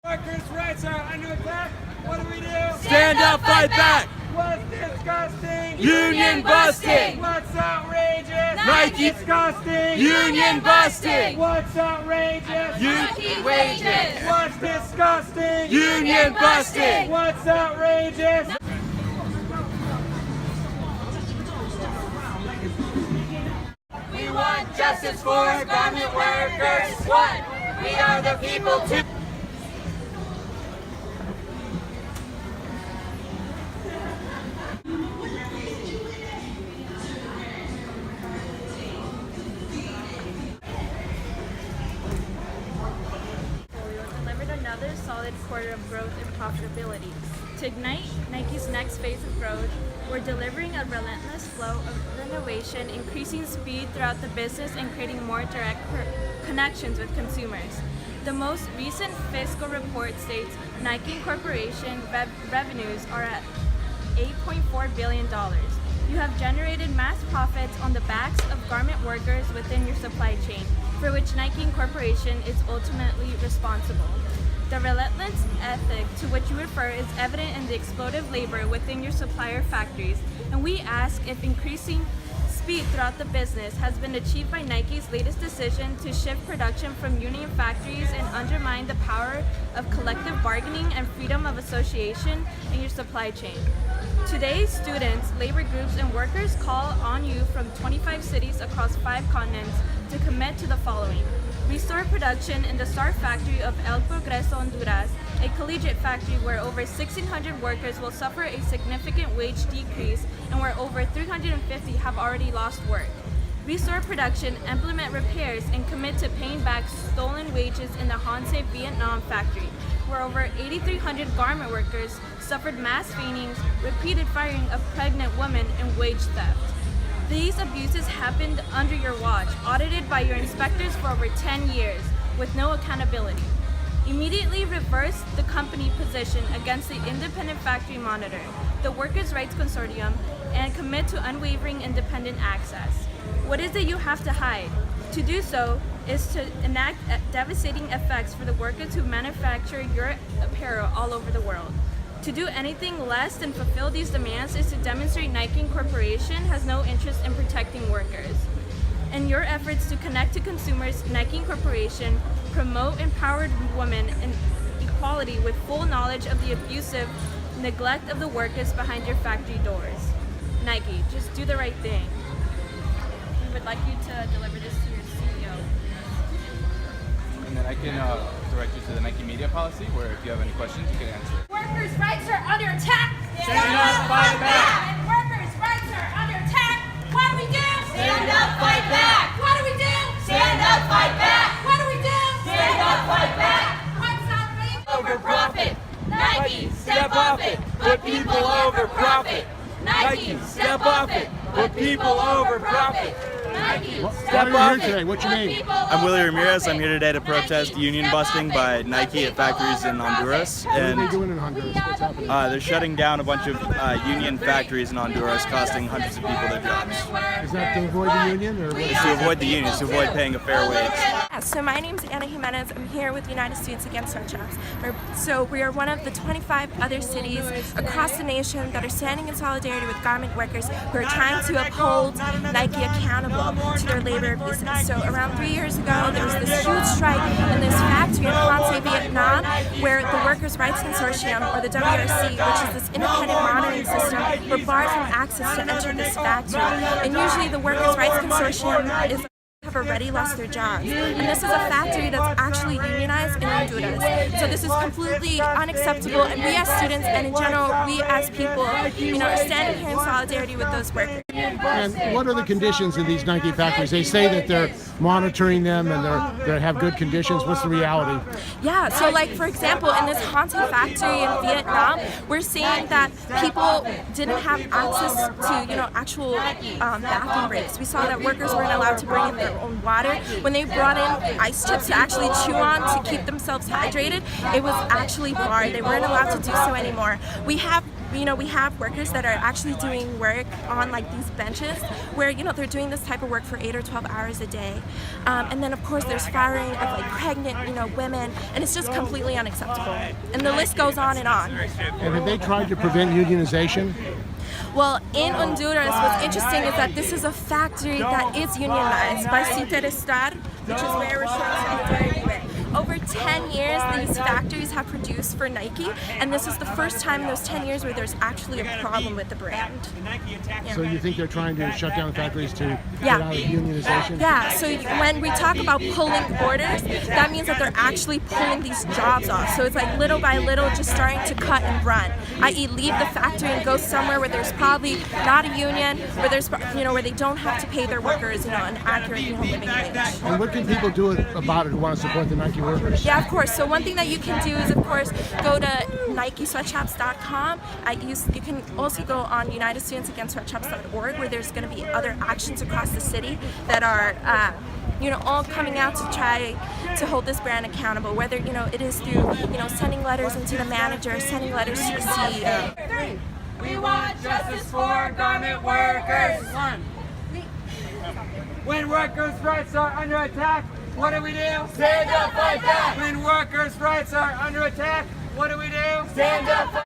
Workers' rights are under attack. What do we do? Stand up, fight back. What's disgusting? Union busting. What's outrageous? Nike. Disgusting. Union busting. What's outrageous? Union wages. What's disgusting? Union busting. What's outrageous? We want justice for garment workers. What? We are the people too. Delivered another solid quarter of growth and profitability. To ignite Nike's next phase of growth, we're delivering a relentless flow of innovation, increasing speed throughout the business and creating more direct connections with consumers. The most recent fiscal report states Nike Corporation revenues are at $8.4 billion. You have generated mass profits on the backs of garment workers within your supply chain, for which Nike Corporation is ultimately responsible. The relentless ethic to which you refer is evident in the explosive labor within your supplier factories, and we ask if increasing speed throughout the business has been achieved by Nike's latest decision to shift production from union factories and undermine the power of collective bargaining and freedom of association in your supply chain. Today, students, labor groups, and workers call on you from 25 cities across 5 continents to commit to the following. Restore production in the STAR factory of El Progreso, Honduras, a collegiate factory where over 1,600 workers will suffer a significant wage decrease and where over 350 have already lost work. Restore production, implement repairs, and commit to paying back stolen wages in the Hanse, Vietnam factory, where over 8,300 garment workers suffered mass faintings, repeated firing of pregnant women, and wage theft. These abuses happened under your watch, audited by your inspectors for over 10 years, with no accountability. Immediately reverse the company position against the Independent Factory Monitor, the Workers' Rights Consortium, and commit to unwavering independent access. What is it you have to hide? To do so is to enact devastating effects for the workers who manufacture your apparel all over the world. To do anything less than fulfill these demands is to demonstrate Nike Corporation has no interest in protecting workers. In your efforts to connect to consumers, Nike Corporation promote empowered women and equality with full knowledge of the abusive neglect of the workers behind your factory doors. Nike, just do the right thing. We would like you to deliver this to your CEO. And then I can direct you to the Nike media policy, where if you have any questions, you can answer. Workers' rights are under attack. Stand up, fight back. And workers' rights are under attack. What do we do? Stand up, fight back. What do we do? Stand up, fight back. What do we do? Stand up, fight back. What's outrageous? Over profit. Nike, step off it. Put people over profit. Nike, step off it. Put people over profit. Nike, step Why are off you here today? it. What's your name? I'm Willie Ramirez. I'm here today to protest union busting by Nike at factories in Honduras. What are And they doing in Honduras? What's happening? they're shutting down a bunch of union factories in Honduras, costing hundreds of people their jobs. Is that to avoid the union, or what? It's to avoid the unions, to avoid paying a fair wage. Yeah, so my name's Anna Jimenez. I'm here with United Students Against Sweatshops. So we are one of the 25 other cities across the nation that are standing in solidarity with garment workers who are trying to uphold Nike accountable to their labor abuses. So around 3 years ago, there was this huge strike in this factory in Hanse, Vietnam, where the Workers' Rights Consortium, or the WRC, which is this independent monitoring system, were barred from access to enter this factory. And usually the Workers' Rights Consortium is have already lost their jobs. And this is a factory that's actually unionized in Honduras. So this is completely unacceptable, and we as students and in general, we as people, are standing here in solidarity with those workers. And what are the conditions in these Nike factories? They say that they're monitoring them and they have good conditions. What's the reality? Yeah, so like for example, in this Hanse factory in Vietnam, we're seeing that people didn't have access to, actual bathroom breaks. We saw that workers weren't allowed to bring in their own water. When they brought in ice chips to actually chew on to keep themselves hydrated, it was actually barred. They weren't allowed to do so anymore. We have we have workers that are actually doing work on like these benches where they're doing this type of work for 8 or 12 hours a day, and then of course there's firing of like pregnant women, and it's just completely unacceptable, and the list goes on and on. And have they tried to prevent unionization? Well, in Honduras, what's interesting is that this is a factory that is unionized by Estar, which is where we're showing solidarity with. Over 10 years, these factories have produced for Nike, and this is the first time in those 10 years where there's actually a problem with the brand. So you think they're trying to shut down factories to get out of unionization? Yeah, so when we talk about pulling orders, that means that they're actually pulling these jobs off. So it's like little by little just starting to cut and run, i.e. leave the factory and go somewhere where there's probably not a union, where there's where they don't have to pay their workers an accurate living wage. And what can people do about it who want to support the Nike workers? Yeah, of course. So one thing that you can do is, of course, go to Sweatshops.com. You can also go on unitedstudentsagainstsweatshops.org, where there's going to be other actions across the city that are all coming out to try to hold this brand accountable, whether it is through sending letters into the manager, sending letters to the CEO. We want justice for garment workers. When workers' rights are under attack, what do we do? Stand up, fight back. When workers' rights are under attack, what do we do? Stand up.